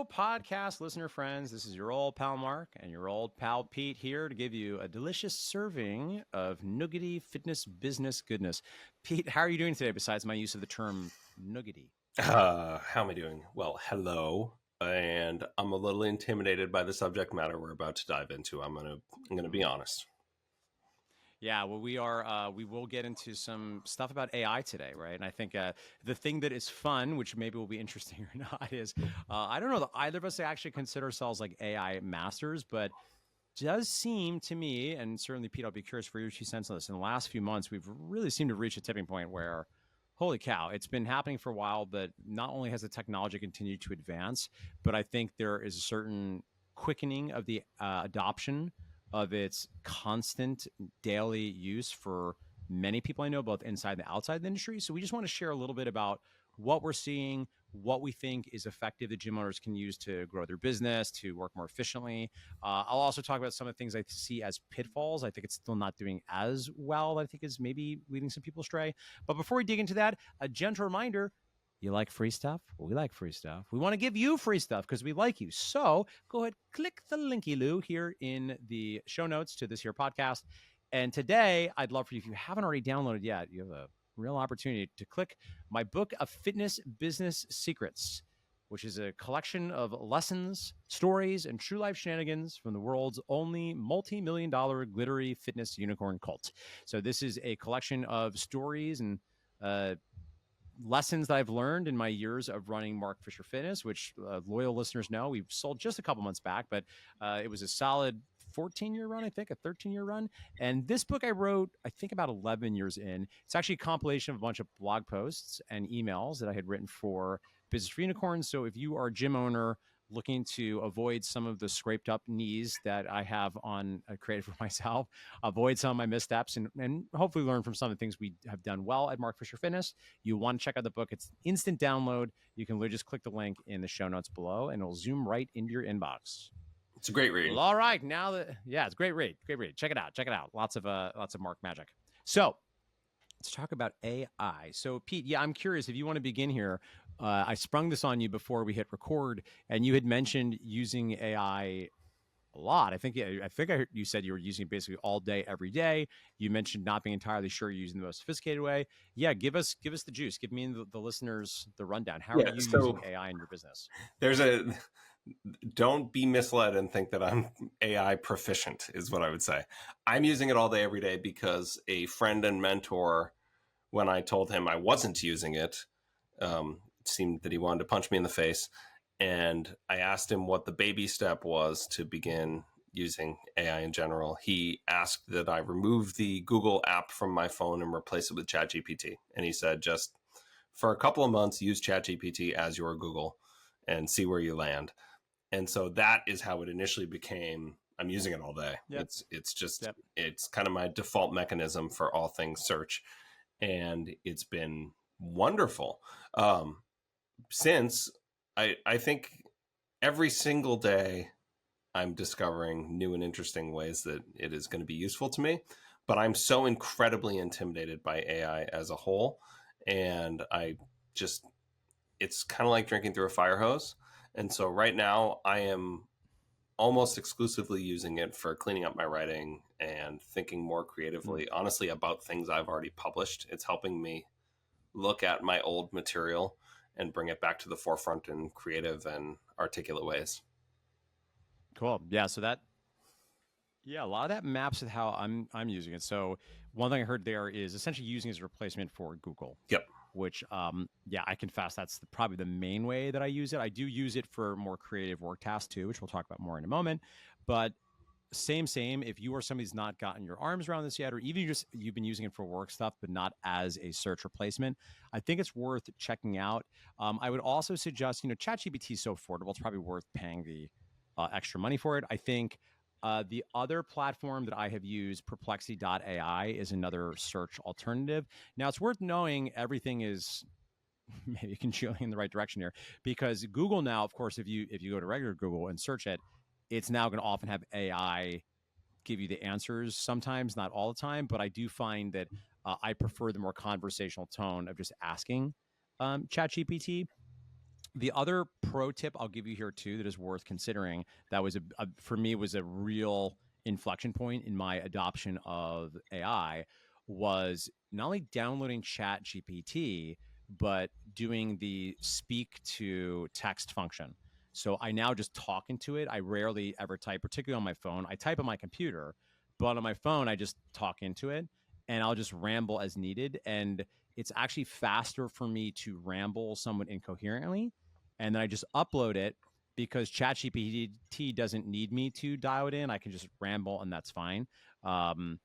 podcast listener friends. This is your old pal Mark and your old pal Pete here to give you a delicious serving of nuggety fitness business goodness. Pete, how are you doing today besides my use of the term nuggety? How am I doing? Well, hello. And I'm a little intimidated by the subject matter we're about to dive into. I'm gonna be honest. Yeah, well, we will get into some stuff about AI today, right? And I think the thing that is fun, which maybe will be interesting or not, is I don't know that either of us actually consider ourselves like AI masters, but does seem to me, and certainly Pete, I'll be curious for your 2 cents on this. In the last few months, we've really seemed to reach a tipping point where, holy cow, it's been happening for a while, but not only has the technology continued to advance, but I think there is a certain quickening of the adoption of its constant daily use for many people I know, both inside and outside the industry. So we just want to share a little bit about what we're seeing, what we think is effective that gym owners can use to grow their business, to work more efficiently. I'll also talk about some of the things I see as pitfalls. I think it's still not doing as well. I think is maybe leading some people astray. But before we dig into that, a gentle reminder. You like free stuff? Well, we like free stuff. We want to give you free stuff because we like you. So go ahead, click the linky loo here in the show notes to this here podcast. And today, I'd love for you, if you haven't already downloaded yet, you have a real opportunity to click my book of fitness business secrets, which is a collection of lessons, stories, and true life shenanigans from the world's only multi-million-dollar glittery fitness unicorn cult. So this is a collection of stories and lessons that I've learned in my years of running Mark Fisher Fitness, which loyal listeners know we've sold just a couple months back, but it was a solid 14-year run, I think, a 13-year run. And this book I wrote, I think about 11 years in. It's actually a compilation of a bunch of blog posts and emails that I had written for Business for Unicorns. So if you are a gym owner looking to avoid some of the scraped up knees that I have on created for myself, avoid some of my missteps, and hopefully learn from some of the things we have done well at Mark Fisher Fitness, you want to check out the book. It's instant download. You can literally just click the link in the show notes below and it'll zoom right into your inbox. It's a great read. Well, all right. Now that, yeah, it's a great read. Great read. Check it out. Check it out. Lots of Mark magic. So let's talk about AI. So Pete, yeah, I'm curious if you want to begin here. I sprung this on you before we hit record, and you had mentioned using AI a lot. I think I heard you said you were using it basically all day, every day. You mentioned not being entirely sure you're using the most sophisticated way. Yeah, give us the juice. Give me and the listeners the rundown. How are you using AI in your business? Don't be misled and think that I'm AI proficient is what I would say. I'm using it all day, every day because a friend and mentor, when I told him I wasn't using it, it seemed that he wanted to punch me in the face. And I asked him what the baby step was to begin using AI in general. He asked that I remove the Google app from my phone and replace it with ChatGPT. And he said, just for a couple of months, use ChatGPT as your Google and see where you land. And so that is how it initially became. I'm using it all day. Yep. It's just, yep. It's kind of my default mechanism for all things search. And it's been wonderful. Since I think every single day I'm discovering new and interesting ways that it is going to be useful to me, but I'm so incredibly intimidated by AI as a whole. And it's kind of like drinking through a fire hose. And so right now I am almost exclusively using it for cleaning up my writing and thinking more creatively, honestly, about things I've already published. It's helping me look at my old material and bring it back to the forefront in creative and articulate ways. Cool. Yeah. So a lot of that maps with how I'm using it. So one thing I heard there is essentially using it as a replacement for Google. Yep. Which, I confess that's probably the main way that I use it. I do use it for more creative work tasks too, which we'll talk about more in a moment. But same. If you are somebody who's not gotten your arms around this yet, or even you've been using it for work stuff, but not as a search replacement, I think it's worth checking out. I would also suggest, ChatGPT is so affordable. It's probably worth paying the extra money for it. I think the other platform that I have used, Perplexity.ai, is another search alternative. Now, it's worth knowing everything is maybe congealing in the right direction here, because Google now, of course, if you go to regular Google and search it, it's now going to often have AI give you the answers sometimes, not all the time. But I do find that I prefer the more conversational tone of just asking ChatGPT. The other pro tip I'll give you here too that is worth considering, that was for me was a real inflection point in my adoption of AI, was not only downloading Chat GPT but doing the speak to text function. So I now just talk into it. I rarely ever type, particularly on my phone. I type on my computer, but on my phone I just talk into it, and I'll just ramble as needed. And it's actually faster for me to ramble somewhat incoherently, and then I just upload it because ChatGPT doesn't need me to dial it in. I can just ramble, and that's fine. Um,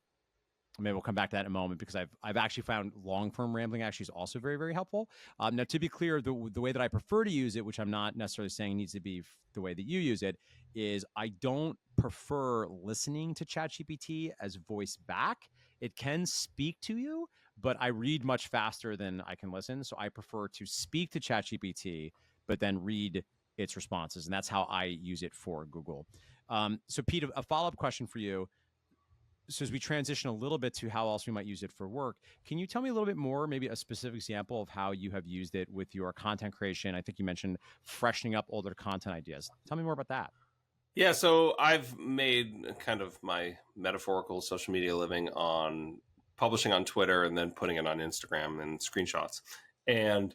Maybe we'll come back to that in a moment, because I've actually found long form rambling actually is also very, very helpful. Now, to be clear, the way that I prefer to use it, which I'm not necessarily saying needs to be the way that you use it, is I don't prefer listening to ChatGPT as voice back. It can speak to you, but I read much faster than I can listen. So I prefer to speak to ChatGPT, but then read its responses. And that's how I use it for Google. So, Pete, a follow up question for you. So as we transition a little bit to how else we might use it for work, can you tell me a little bit more, maybe a specific example of how you have used it with your content creation? I think you mentioned freshening up older content ideas. Tell me more about that. Yeah, so I've made kind of my metaphorical social media living on publishing on Twitter and then putting it on Instagram and screenshots. And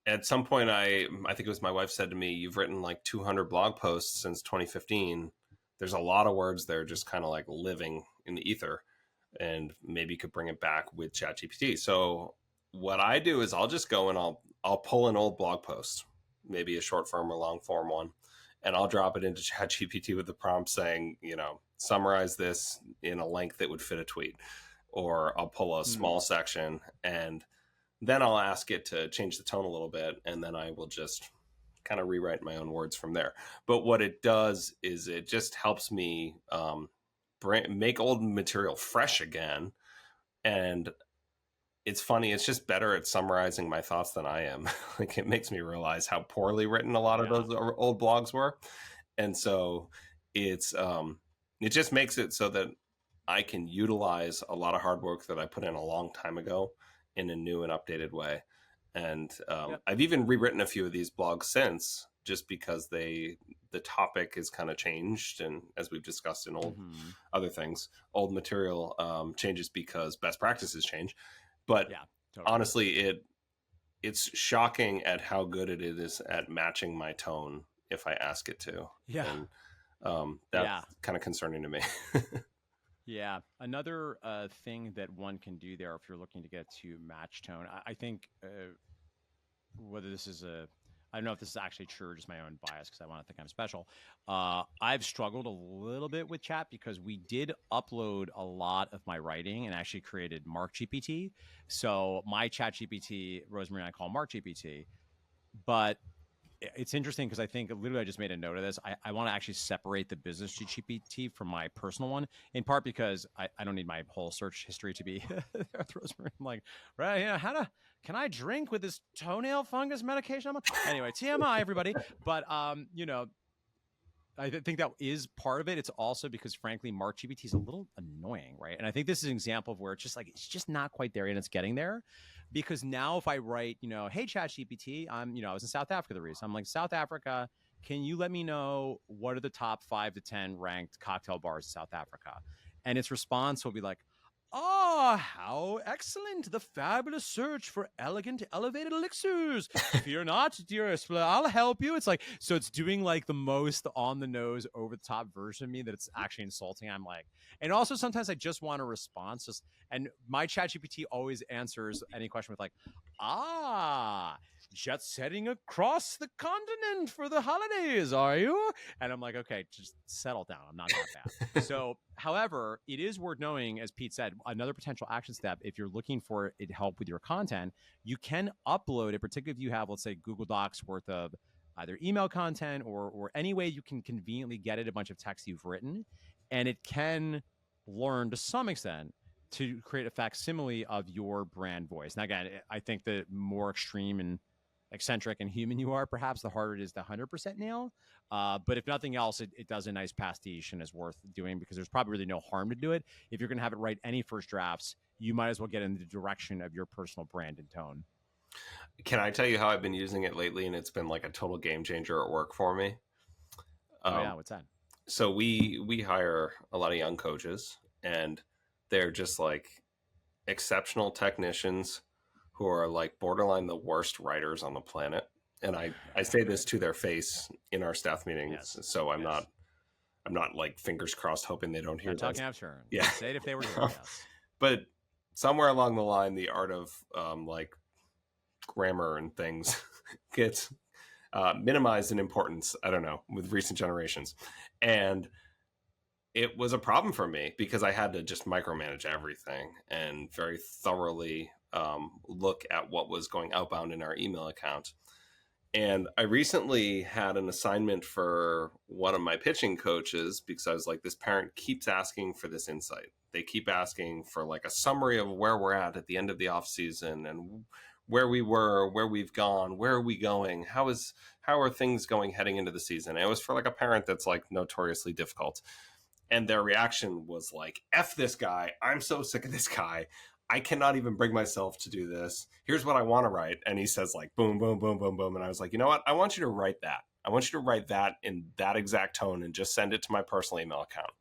at some point, I think it was my wife said to me, "You've written like 200 blog posts since 2015. There's a lot of words there just kind of like living in the ether, and maybe you could bring it back with ChatGPT." So what I do is I'll just go and I'll pull an old blog post, maybe a short form or long form one, and I'll drop it into ChatGPT with the prompt saying, summarize this in a length that would fit a tweet, or I'll pull a small section, and then I'll ask it to change the tone a little bit, and then I will just kind of rewrite my own words from there. But what it does is it just helps me make old material fresh again. And it's funny, it's just better at summarizing my thoughts than I am. Like, it makes me realize how poorly written a lot of those old blogs were. And so it just makes it so that I can utilize a lot of hard work that I put in a long time ago in a new and updated way. And I've even rewritten a few of these blogs since, just because the topic is kind of changed, and as we've discussed in other things, old material changes because best practices change. But totally. Honestly, it's shocking at how good it is at matching my tone if I ask it to. And that's kind of concerning to me. Yeah. Another thing that one can do there, if you're looking to get to match tone, I think whether this is I don't know if this is actually true or just my own bias, because I want to think I'm special. I've struggled a little bit with chat because we did upload a lot of my writing and actually created Mark GPT. So my Chat GPT, Rosemary and I call Mark GPT. But it's interesting because I think literally I just made a note of this. I want to actually separate the business GPT from my personal one, in part because I don't need my whole search history to be Rosemary. I'm like, right, yeah, can I drink with this toenail fungus medication I'm on? Anyway, TMI, everybody. But I think that is part of it. It's also because, frankly, Mark GPT is a little annoying, right? And I think this is an example of where it's just not quite there, and it's getting there. Because now if I write, hey, ChatGPT, I was in South Africa the reason. I'm like, South Africa, can you let me know what are the top 5 to 10 ranked cocktail bars in South Africa? And its response will be like, "Ah, how excellent! The fabulous search for elegant, elevated elixirs. Fear not, dearest. I'll help you." It's like, so it's doing like the most on the nose, over the top version of me that it's actually insulting. I'm like, and also sometimes I just want a response. And my ChatGPT always answers any question with like, "Ah, jet setting across the continent for the holidays, are you?" And I'm like, okay, just settle down. I'm not that bad. So, however, it is worth knowing, as Pete said, another potential action step, if you're looking for it help with your content, you can upload it, particularly if you have, let's say, Google Docs worth of either email content or any way you can conveniently get it a bunch of text you've written, and it can learn to some extent to create a facsimile of your brand voice. Now, again, I think the more extreme and eccentric and human you are, perhaps the harder it is to 100% nail. But if nothing else, it does a nice pastiche and is worth doing, because there's probably really no harm to do it. If you're going to have it write any first drafts, you might as well get in the direction of your personal brand and tone. Can I tell you how I've been using it lately? And it's been like a total game changer at work for me. Oh Um, yeah, what's that? so we hire a lot of young coaches, and they're just like exceptional technicians who are like borderline the worst writers on the planet. And I say this to their face in our staff meetings, Yes. so Yes. I'm not like fingers crossed hoping they don't hear Not this. talking out of turn. Yeah. Say it if they were here. Yes. But somewhere along the line, the art of like grammar and things gets minimized in importance. I don't know, with recent generations. And it was a problem for me because I had to just micromanage everything and very thoroughly look at what was going outbound in our email account. And I recently had an assignment for one of my pitching coaches because I was like, this parent keeps asking for this insight. They keep asking for like a summary of where we're at the end of the off season and where we were, where we've gone, where are we going, how are things going heading into the season. And it was for like a parent that's like notoriously difficult. And their reaction was like, F this guy. I'm so sick of this guy. I cannot even bring myself to do this. Here's what I want to write. And he says like, boom, boom, boom, boom, boom. And I was like, you know what? I want you to write that. I want you to write that in that exact tone and just send it to my personal email account.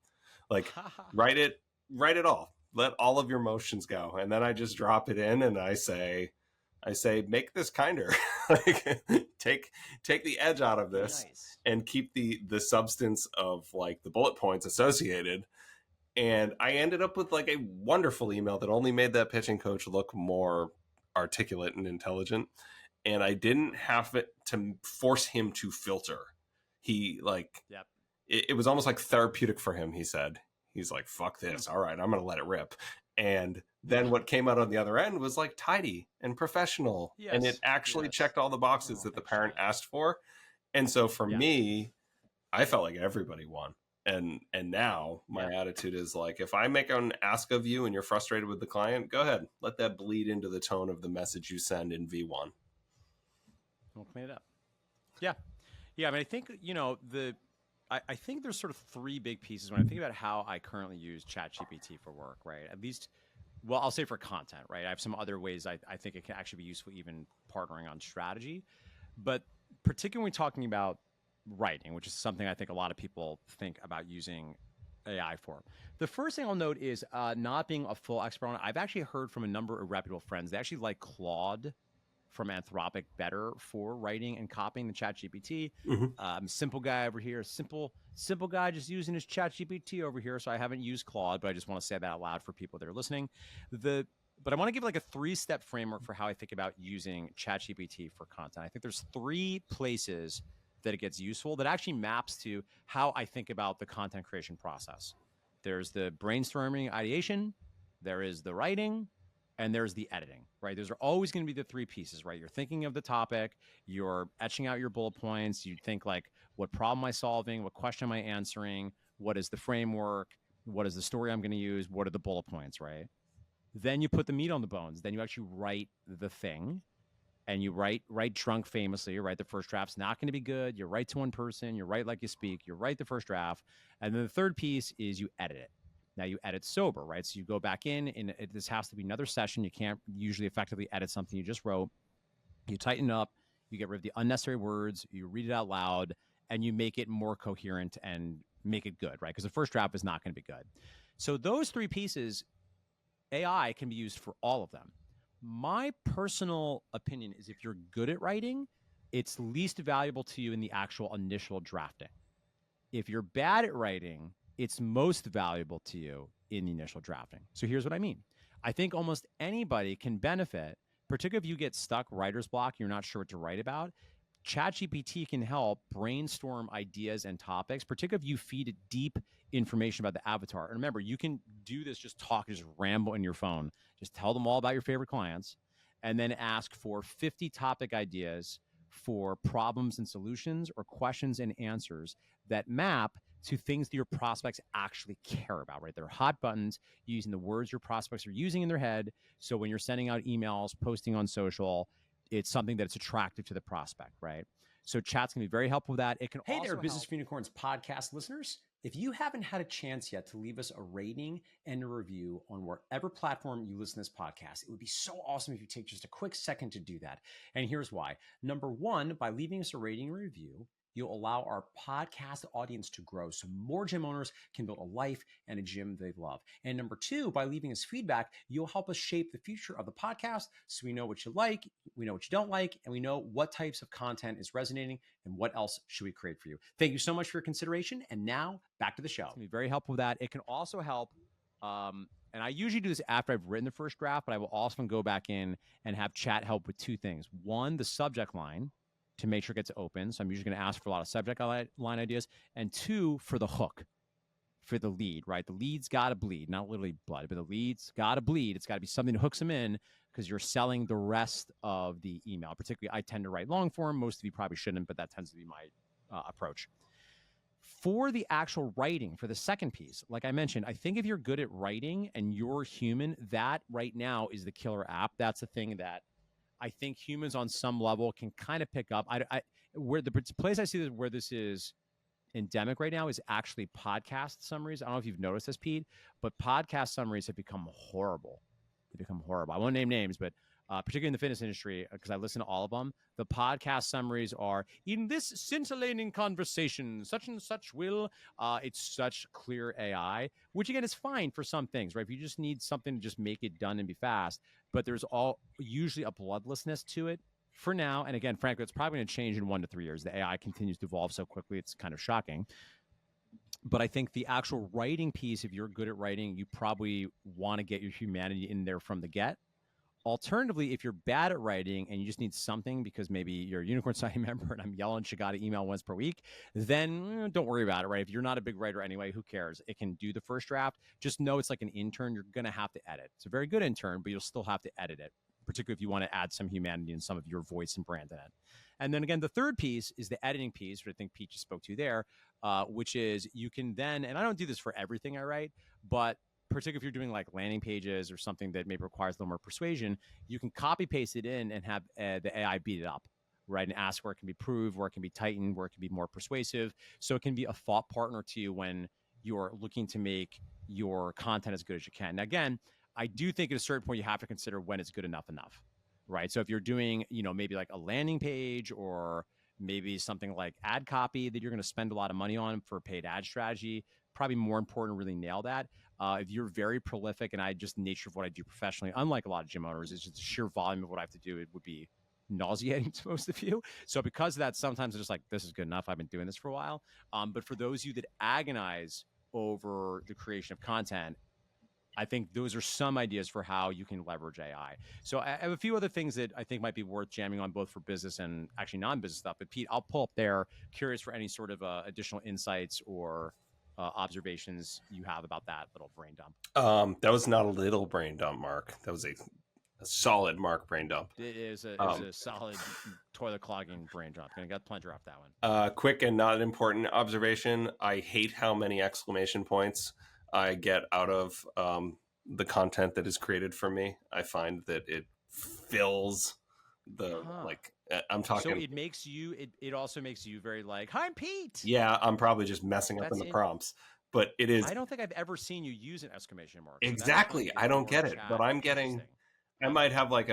Like write it all. Let all of your emotions go. And then I just drop it in and I say, make this kinder. Like, take the edge out of this. Nice. And keep the substance of like the bullet points associated. And I ended up with like a wonderful email that only made that pitching coach look more articulate and intelligent. And I didn't have it to force him to filter. He like, Yep. It was almost like therapeutic for him. He said, he's like, fuck this. All right, I'm going to let it rip. And then what came out on the other end was like tidy and professional. Yes. And it actually checked all the boxes that the parent asked for. And so for me, I felt like everybody won. And now my attitude is like, if I make an ask of you and you're frustrated with the client, go ahead. Let that bleed into the tone of the message you send in V1. We'll clean it up. Yeah. Yeah. I mean, I think, I think there's sort of three big pieces when I think about how I currently use ChatGPT for work, right? At least, well, I'll say for content, right? I have some other ways I think it can actually be useful, even partnering on strategy. But particularly when talking about writing, which is something I think a lot of people think about using AI for. The first thing I'll note is not being a full expert on it. I've actually heard from a number of reputable friends. They actually like Claude from Anthropic better for writing and copying than ChatGPT. Simple guy over here, simple guy just using his ChatGPT over here. So I haven't used Claude, but I just want to say that out loud for people that are listening. But I want to give like a 3-step framework for how I think about using ChatGPT for content. I think there's 3 places that it gets useful that actually maps to how I think about the content creation process. There's the brainstorming ideation, there is the writing, and there's the editing, right? Those are always going to be the 3 pieces, right? You're thinking of the topic, you're etching out your bullet points, you think like, what problem am I solving? What question am I answering? What is the framework? What is the story I'm going to use? What are the bullet points, right? Then you put the meat on the bones. Then you actually write the thing. And you write drunk famously, right? The first draft's not going to be good. You write to one person, you write like you speak, you write the first draft. And then the third piece is you edit it. Now you edit sober, right? So you go back in and this has to be another session. You can't usually effectively edit something you just wrote. You tighten up, you get rid of the unnecessary words, you read it out loud, and you make it more coherent and make it good, right? Because the first draft is not going to be good. So those 3 pieces, AI can be used for all of them. My personal opinion is if you're good at writing, it's least valuable to you in the actual initial drafting. If you're bad at writing, it's most valuable to you in the initial drafting. So here's what I mean. I think almost anybody can benefit, particularly if you get stuck writer's block, you're not sure what to write about. ChatGPT can help brainstorm ideas and topics, particularly if you feed it deep information about the avatar. And remember, you can do this, just ramble in your phone. Just tell them all about your favorite clients and then ask for 50 topic ideas for problems and solutions or questions and answers that map to things that your prospects actually care about, right? They're hot buttons using the words your prospects are using in their head. So when you're sending out emails, posting on social, it's something that's attractive to the prospect, right? So chat's gonna be very helpful with that. It can Hey also there, Business help. for Unicorns podcast listeners. If you haven't had a chance yet to leave us a rating and a review on wherever platform you listen to this podcast, it would be so awesome if you take just a quick second to do that. And here's why. Number one, by leaving us a rating and review, you'll allow our podcast audience to grow so more gym owners can build a life and a gym they love. And number two, by leaving us feedback, you'll help us shape the future of the podcast so we know what you like, we know what you don't like, and we know what types of content is resonating and what else should we create for you. Thank you so much for your consideration. And now back to the show. It's going to be very helpful with that. It can also help. And I usually do this after I've written the first draft, but I will often go back in and have chat help with two things. One, the subject line, to make sure it gets open. So I'm usually going to ask for a lot of subject line ideas. And two, for the hook, for the lead, right? The lead's got to bleed, not literally blood, but the lead's got to bleed. It's got to be something that hooks them in because you're selling the rest of the email. Particularly, I tend to write long form. Most of you probably shouldn't, but that tends to be my approach. For the actual writing, for the second piece, like I mentioned, I think if you're good at writing and you're human, that right now is the killer app. That's the thing that I think humans on some level can kind of pick up. Where the place I see this, where this is endemic right now is actually podcast summaries. I don't know if you've noticed this, Pete, but podcast summaries have become horrible. They become horrible. I won't name names, but particularly in the fitness industry, because I listen to all of them, the podcast summaries are, in this scintillating conversation, such and such will, it's such clear AI, which again is fine for some things, right? If you just need something to just make it done and be fast, but there's usually a bloodlessness to it for now. And again, frankly, it's probably going to change in 1 to 3 years. The AI continues to evolve so quickly, it's kind of shocking. But I think the actual writing piece, if you're good at writing, you probably want to get your humanity in there from the get. Alternatively, if you're bad at writing and you just need something because maybe you're a Unicorn Society member and I'm yelling Shigata email once per week, then don't worry about it, right? If you're not a big writer anyway, who cares? It can do the first draft. Just know it's like an intern. You're going to have to edit. It's a very good intern, but you'll still have to edit it, particularly if you want to add some humanity and some of your voice and brand in it. And then again, the third piece is the editing piece, which I think Pete just spoke to there, which is you can then, and I don't do this for everything I write, but particularly if you're doing like landing pages or something that maybe requires a little more persuasion, you can copy paste it in and have the AI beat it up, right? And ask where it can be improved, where it can be tightened, where it can be more persuasive. So it can be a thought partner to you when you're looking to make your content as good as you can. Now, again, I do think at a certain point you have to consider when it's good enough, right? So if you're doing, maybe like a landing page or maybe something like ad copy that you're going to spend a lot of money on for paid ad strategy, probably more important to really nail that. If you're very prolific, and I just nature of what I do professionally, unlike a lot of gym owners, it's just the sheer volume of what I have to do. It would be nauseating to most of you. So because of that, sometimes I'm just like, this is good enough. I've been doing this for a while. But for those of you that agonize over the creation of content, I think those are some ideas for how you can leverage AI. So I have a few other things that I think might be worth jamming on, both for business and actually non-business stuff. But Pete, I'll pull up there, curious for any sort of additional insights or observations you have about that little brain dump. That was not a little brain dump, Mark. That was a solid Mark brain dump. It is a solid toilet clogging brain dump. Gonna get plunger off that one. Quick and not important observation. I hate how many exclamation points I get out of the content that is created for me. I find that it fills the I'm talking. So it makes you. It also makes you very like, "Hi, I'm Pete." Yeah, I'm probably just messing up in the prompts, but it is. I don't think I've ever seen you use an exclamation mark. Exactly, I don't get it, but I'm getting. I might have like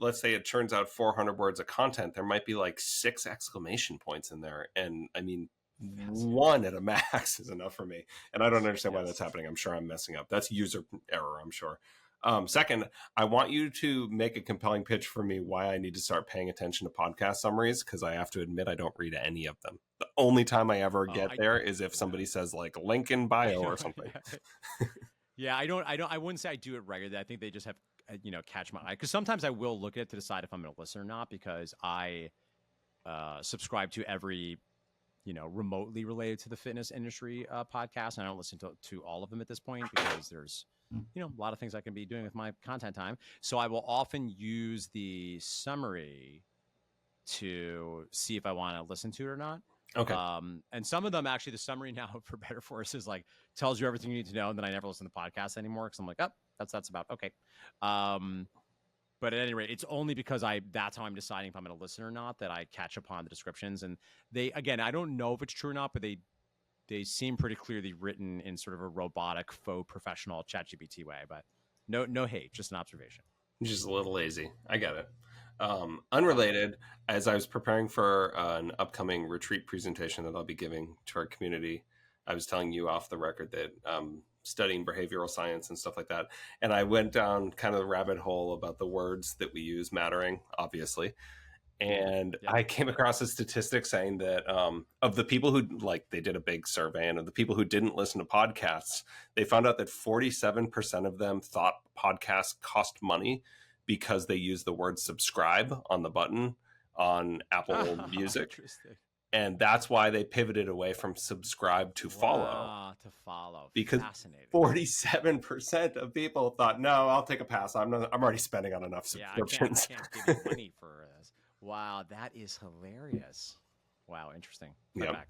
let's say it turns out 400 words of content. There might be like 6 exclamation points in there, and I mean, one at a max is enough for me. And I don't understand why that's happening. I'm sure I'm messing up. That's user error, I'm sure. Second, I want you to make a compelling pitch for me why I need to start paying attention to podcast summaries, because I have to admit I don't read any of them. The only time I ever get there is if somebody says like link in bio or something. Yeah, I wouldn't say I do it regularly. I think they just have, catch my eye. Because sometimes I will look at it to decide if I'm going to listen or not, because I subscribe to every, remotely related to the fitness industry podcast. And I don't listen to all of them at this point because there's, a lot of things I can be doing with my content time. So I will often use the summary to see if I want to listen to it or not. Okay. And some of them, actually, the summary now for Better For Us is like tells you everything you need to know, and then I never listen to the podcast anymore because I'm like, oh, that's about okay. But at any rate, it's only because that's how I'm deciding if I'm going to listen or not that I catch upon the descriptions. And I don't know if it's true or not, but they they seem pretty clearly written in sort of a robotic, faux professional ChatGPT way. But no hate, just an observation. Just a little lazy. I get it. Unrelated, as I was preparing for an upcoming retreat presentation that I'll be giving to our community, I was telling you off the record that studying behavioral science and stuff like that. And I went down kind of the rabbit hole about the words that we use mattering, obviously. And I came across a statistic saying that of the people who, like, they did a big survey, and of the people who didn't listen to podcasts, they found out that 47% of them thought podcasts cost money because they use the word subscribe on the button on Apple Music. And that's why they pivoted away from subscribe to follow. To follow. Because 47% of people thought, no, I'll take a pass. I'm already spending on enough subscriptions. I can't give you money for this. Wow, that is hilarious. Wow, interesting. Yep.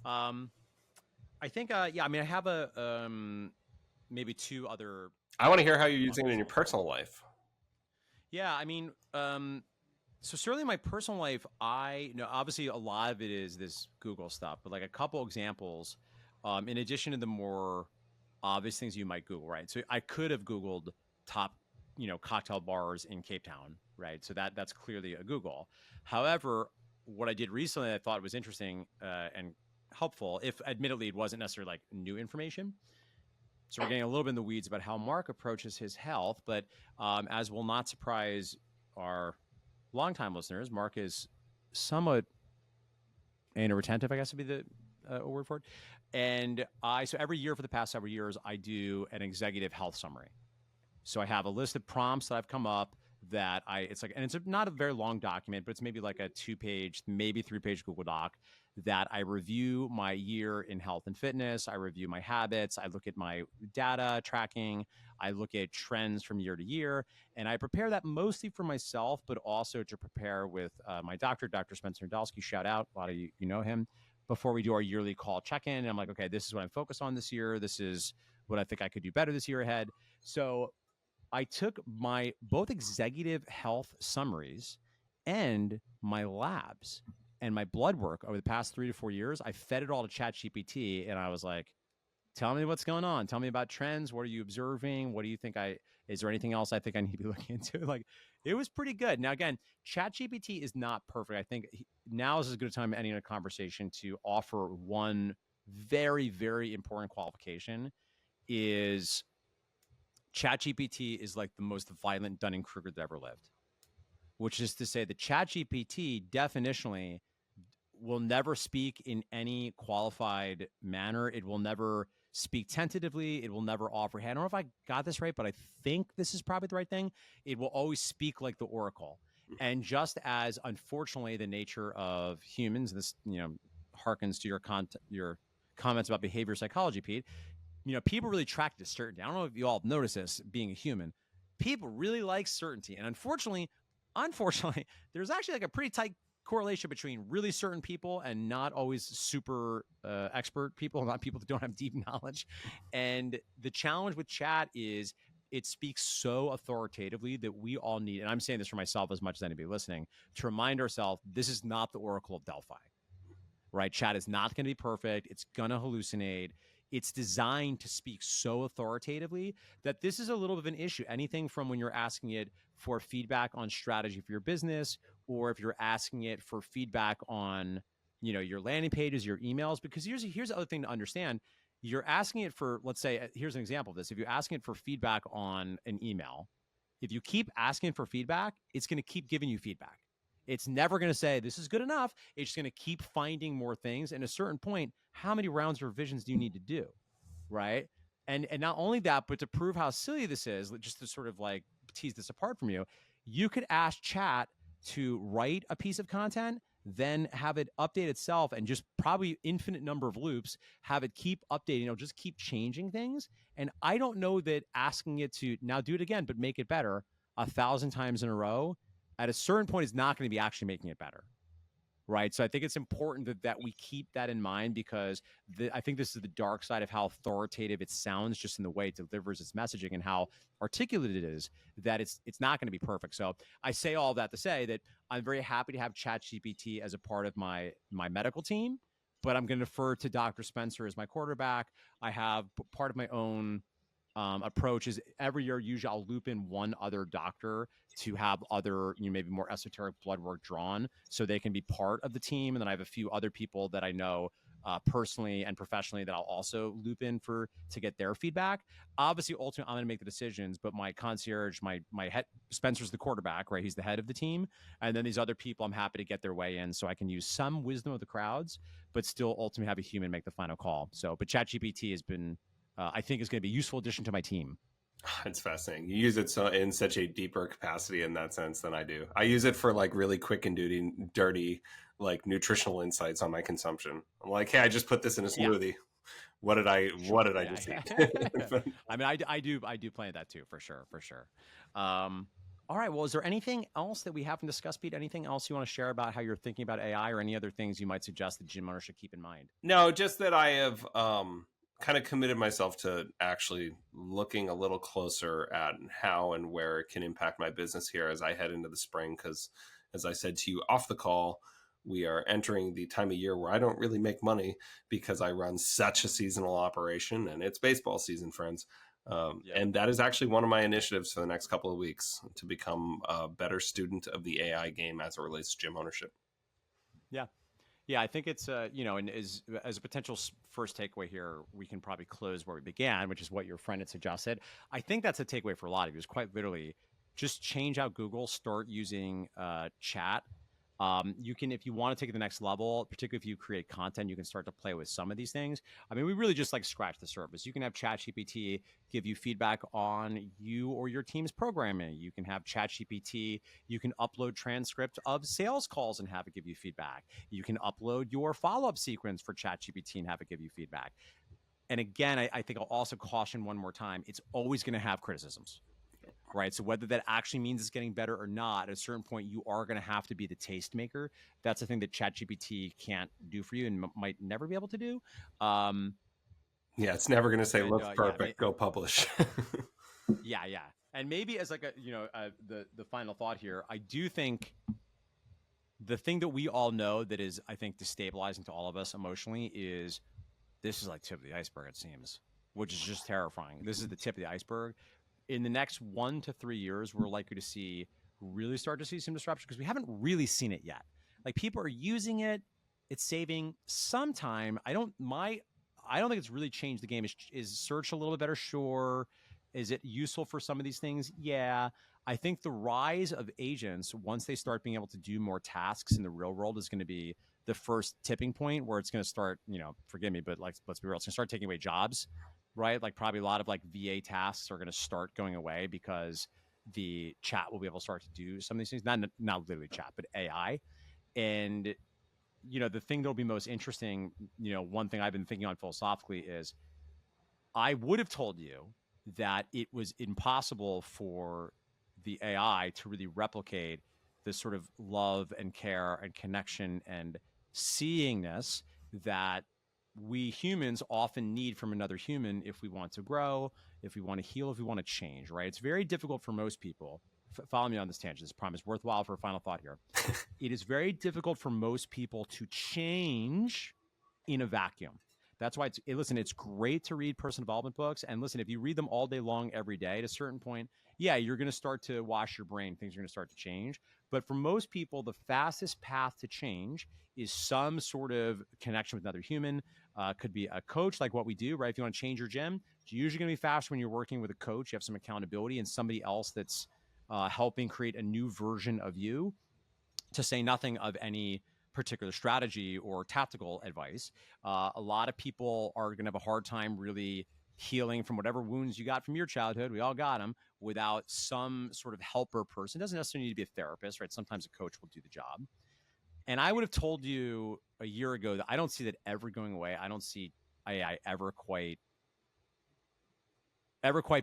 I think, I mean, I have maybe two other. I want to hear how you're using it in your personal life. Yeah, I mean, so certainly in my personal life, obviously a lot of it is this Google stuff, but like a couple examples, in addition to the more obvious things you might Google, right? So I could have Googled top, cocktail bars in Cape Town, right? So that's clearly a Google. However, what I did recently, I thought was interesting and helpful, if admittedly it wasn't necessarily like new information. So we're getting a little bit in the weeds about how Mark approaches his health, but as will not surprise our longtime listeners, Mark is somewhat retentive, I guess would be the a word for it. And so every year for the past several years, I do an executive health summary. So I have a list of prompts that I've come up that it's not a very long document, but it's maybe like a 2-page, maybe 3-page Google Doc that I review my year in health and fitness. I review my habits. I look at my data tracking. I look at trends from year to year, and I prepare that mostly for myself, but also to prepare with my doctor, Dr. Spencer Nadolsky. Shout out. A lot of you know him. Before we do our yearly call check-in, and I'm like, okay, this is what I'm focused on this year. This is what I think I could do better this year ahead. So I took my both executive health summaries and my labs and my blood work over the past 3 to 4 years. I fed it all to ChatGPT, and I was like, tell me what's going on. Tell me about trends. What are you observing? What do you think is there anything else I think I need to be looking into? Like, it was pretty good. Now, again, ChatGPT is not perfect. I think now is as good a time as any in a conversation to offer one very, very important qualification is ChatGPT is like the most violent Dunning-Kruger that ever lived, which is to say that ChatGPT definitionally will never speak in any qualified manner. It will never speak tentatively. It will never offer, hey, I don't know if I got this right, but I think this is probably the right thing. It will always speak like the oracle. And just as, unfortunately, the nature of humans, this, harkens to your comments about behavior psychology, Pete, people really attracted to certainty. I don't know if you all have noticed this being a human. People really like certainty. And unfortunately, there's actually like a pretty tight correlation between really certain people and not always super expert people, not people that don't have deep knowledge. And the challenge with chat is it speaks so authoritatively that we all need, and I'm saying this for myself as much as anybody listening, to remind ourselves this is not the Oracle of Delphi, right? Chat is not going to be perfect. It's going to hallucinate. It's designed to speak so authoritatively that this is a little bit of an issue. Anything from when you're asking it for feedback on strategy for your business, or if you're asking it for feedback on, your landing pages, your emails, because here's the other thing to understand. You're asking it for, let's say, here's an example of this. If you're asking it for feedback on an email, if you keep asking for feedback, it's going to keep giving you feedback. It's never going to say, this is good enough. It's just going to keep finding more things. And at a certain point, how many rounds of revisions do you need to do, right? And not only that, but to prove how silly this is, just to sort of like tease this apart from you, you could ask chat to write a piece of content, then have it update itself and just probably infinite number of loops, have it keep updating, just keep changing things. And I don't know that asking it to now do it again, but make it better 1,000 times in a row, at a certain point is not going to be actually making it better, right? So I think it's important that we keep that in mind, because I think this is the dark side of how authoritative it sounds just in the way it delivers its messaging and how articulate it is, that it's not going to be perfect. So I say all that to say that I'm very happy to have ChatGPT as a part of my medical team. but I'm going to defer to Dr. Spencer as my quarterback. I have part of my own approach is every year, usually I'll loop in one other doctor to have other, maybe more esoteric blood work drawn so they can be part of the team. And then I have a few other people that I know personally and professionally that I'll also loop in for to get their feedback. Obviously, ultimately, I'm going to make the decisions, but my concierge, my head, Spencer's the quarterback, right? He's the head of the team. And then these other people, I'm happy to get their way in so I can use some wisdom of the crowds, but still ultimately have a human make the final call. So, but ChatGPT has been, I think, is going to be a useful addition to my team. It's fascinating. You use it so in such a deeper capacity in that sense than I do. I use it for like really quick and dirty, like nutritional insights on my consumption. I'm like, hey, I just put this in a smoothie. Yeah. What did I just eat? I mean, I do plan that too, for sure. All right. Well, is there anything else that we haven't discussed, Pete? Anything else you want to share about how you're thinking about AI, or any other things you might suggest that gym owners should keep in mind? No, just that I have kind of committed myself to actually looking a little closer at how and where it can impact my business here as I head into the spring. Because as I said to you off the call, we are entering the time of year where I don't really make money because I run such a seasonal operation, and it's baseball season, friends. And that is actually one of my initiatives for the next couple of weeks, to become a better student of the AI game as it relates to gym ownership. Yeah, I think it's, and as a potential first takeaway here, we can probably close where we began, which is what your friend had suggested. I think that's a takeaway for a lot of you, is quite literally just change out Google, start using chat. You can, if you want to take it to the next level, particularly if you create content, you can start to play with some of these things. I mean, we really just like scratch the surface. You can have ChatGPT give you feedback on you or your team's programming. You can have ChatGPT. You can upload transcript of sales calls and have it give you feedback. You can upload your follow-up sequence for ChatGPT and have it give you feedback. And again, I think I'll also caution one more time, it's always going to have criticisms. Right. So whether that actually means it's getting better or not, at a certain point, you are going to have to be the tastemaker. That's the thing that ChatGPT can't do for you and might never be able to do. It's never going to say, looks perfect, go publish. Yeah. And maybe as like the final thought here, I do think the thing that we all know that is, I think, destabilizing to all of us emotionally is this is like tip of the iceberg, it seems, which is just terrifying. This is the tip of the iceberg. In the next 1 to 3 years, we're likely to really start to see some disruption because we haven't really seen it yet. Like, people are using it. It's saving some time. I don't think it's really changed the game. Is search a little bit better? Sure. Is it useful for some of these things? Yeah. I think the rise of agents, once they start being able to do more tasks in the real world, is going to be the first tipping point where it's going to start, forgive me, but like, let's be real, it's going to start taking away jobs. Right? Like, probably a lot of like VA tasks are going to start going away because the chat will be able to start to do some of these things. Not literally chat, but AI. And, the thing that'll be most interesting, one thing I've been thinking on philosophically is I would have told you that it was impossible for the AI to really replicate this sort of love and care and connection and seeingness that we humans often need from another human if we want to grow, if we want to heal, if we want to change, right? It's very difficult for most people. Follow me on this tangent. This promise worthwhile for a final thought here. It is very difficult for most people to change in a vacuum. That's why it's great to read personal development books. And listen, if you read them all day long, every day, at a certain point, you're going to start to wash your brain. Things are going to start to change. But for most people, the fastest path to change is some sort of connection with another human. Could be a coach, like what we do, right? If you want to change your gym, it's usually going to be faster when you're working with a coach. You have some accountability and somebody else that's helping create a new version of you, to say nothing of any particular strategy or tactical advice. A lot of people are going to have a hard time really healing from whatever wounds you got from your childhood. We all got them, without some sort of helper person. It doesn't necessarily need to be a therapist, right? Sometimes a coach will do the job. And I would have told you a year ago that I don't see that ever going away. I don't see AI ever quite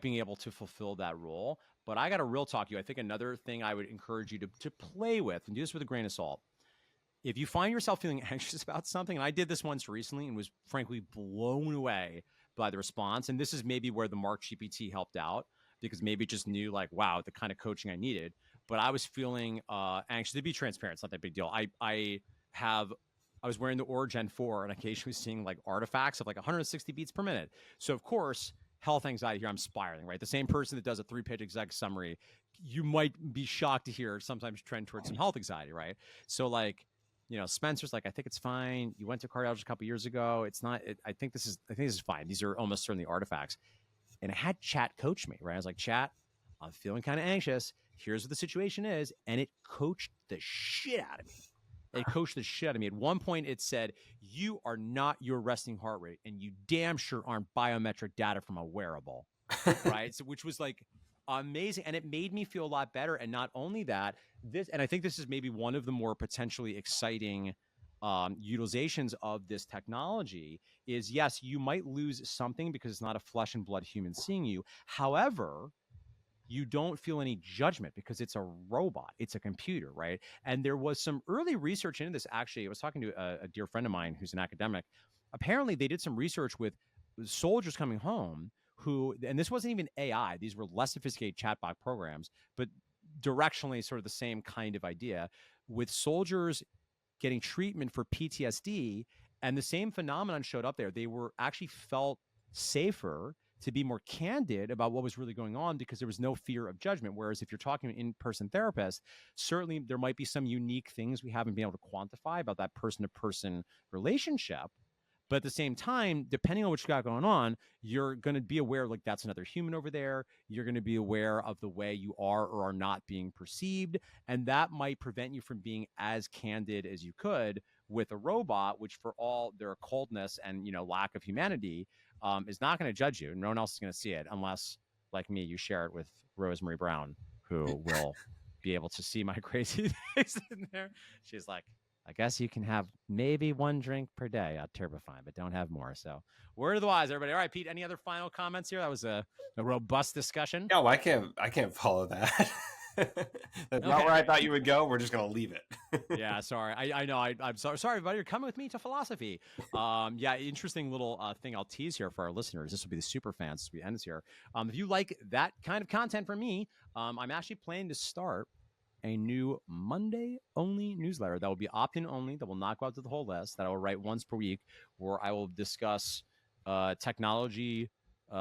being able to fulfill that role. But I got to real talk you. I think another thing I would encourage you to play with, and do this with a grain of salt. If you find yourself feeling anxious about something, and I did this once recently and was frankly blown away by the response. And this is maybe where the Mark GPT helped out, because maybe it just knew, like, wow, the kind of coaching I needed. But I was feeling anxious. To be transparent, it's not that big deal. I have I was wearing the Aura Gen 4 and occasionally seeing like artifacts of like 160 beats per minute. So of course, health anxiety here, I'm spiraling, right? The same person that does a 3-page exec summary, you might be shocked to hear sometimes trend towards some health anxiety, right? So like, Spencer's like, I think it's fine. You went to cardiologist a couple years ago. It's not, I think this is fine. These are almost certainly artifacts. And I had chat coach me, right? I was like, chat, I'm feeling kind of anxious. Here's what the situation is. And it coached the shit out of me. It coached the shit out of me. At one point, it said, you are not your resting heart rate, and you damn sure aren't biometric data from a wearable, right? So, which was like amazing. And it made me feel a lot better. And not only that, and I think this is maybe one of the more potentially exciting utilizations of this technology is, yes, you might lose something because it's not a flesh and blood human seeing you. However, you don't feel any judgment because it's a robot, it's a computer, right? And there was some early research into this. Actually, I was talking to a dear friend of mine who's an academic. Apparently, they did some research with soldiers coming home who, and this wasn't even AI, these were less sophisticated chatbot programs, but directionally sort of the same kind of idea, with soldiers getting treatment for PTSD, and the same phenomenon showed up there. They were actually felt safer to be more candid about what was really going on because there was no fear of judgment. Whereas if you're talking to an in-person therapist, certainly there might be some unique things we haven't been able to quantify about that person-to-person relationship. But at the same time, depending on what you got going on, you're going to be aware, like, that's another human over there. You're going to be aware of the way you are or are not being perceived. And that might prevent you from being as candid as you could with a robot, which for all their coldness and, lack of humanity, is not going to judge you. No one else is going to see it unless, like me, you share it with Rosemary Brown, who will be able to see my crazy face in there. She's like, I guess you can have maybe 1 drink per day at Turbofine, but don't have more. So, word of the wise, everybody. All right, Pete, any other final comments here? That was a robust discussion. No, I can't follow that. That's not where I thought you would go. We're just going to leave it. Yeah, sorry. I know. I'm sorry, everybody. You're coming with me to philosophy. Yeah, interesting little thing I'll tease here for our listeners. This will be the super fans as we end this here. If you like that kind of content from me, I'm actually planning to start a new Monday-only newsletter that will be opt-in only, that will not go out to the whole list, that I will write once per week, where I will discuss technology,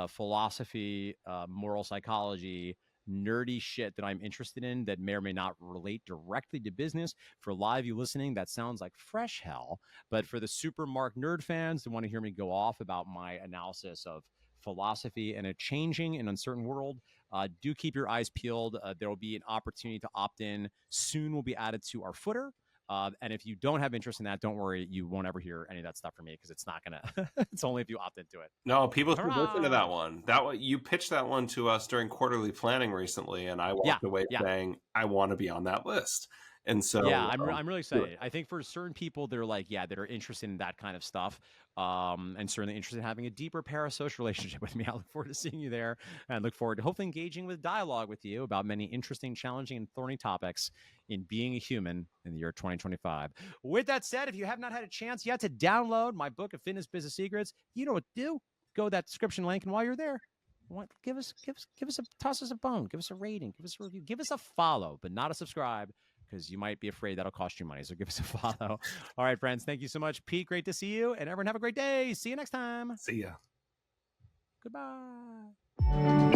philosophy, moral psychology, nerdy shit that I'm interested in that may or may not relate directly to business. For live you listening, that sounds like fresh hell. But for the super mark nerd fans that want to hear me go off about my analysis of philosophy in a changing and uncertain world, do keep your eyes peeled. There will be an opportunity to opt in. Soon will be added to our footer. And if you don't have interest in that, don't worry. You won't ever hear any of that stuff from me because it's not going to, it's only if you opt into it. No, people should listen to that one. You pitched that one to us during quarterly planning recently, and I walked away saying, I want to be on that list. And so, yeah, I'm really excited. I think for certain people, they're like, that are interested in that kind of stuff, and certainly interested in having a deeper parasocial relationship with me. I look forward to seeing you there, and look forward to hopefully engaging with dialogue with you about many interesting, challenging, and thorny topics in being a human in the year 2025. With that said, if you have not had a chance yet to download my book of fitness business secrets, you know what to do. Go to that description link, and while you're there, toss us a bone, give us a rating, give us a review, give us a follow, but not a subscribe, because you might be afraid that'll cost you money. So give us a follow. All right, friends. Thank you so much, Pete. Great to see you. And everyone have a great day. See you next time. See ya. Goodbye.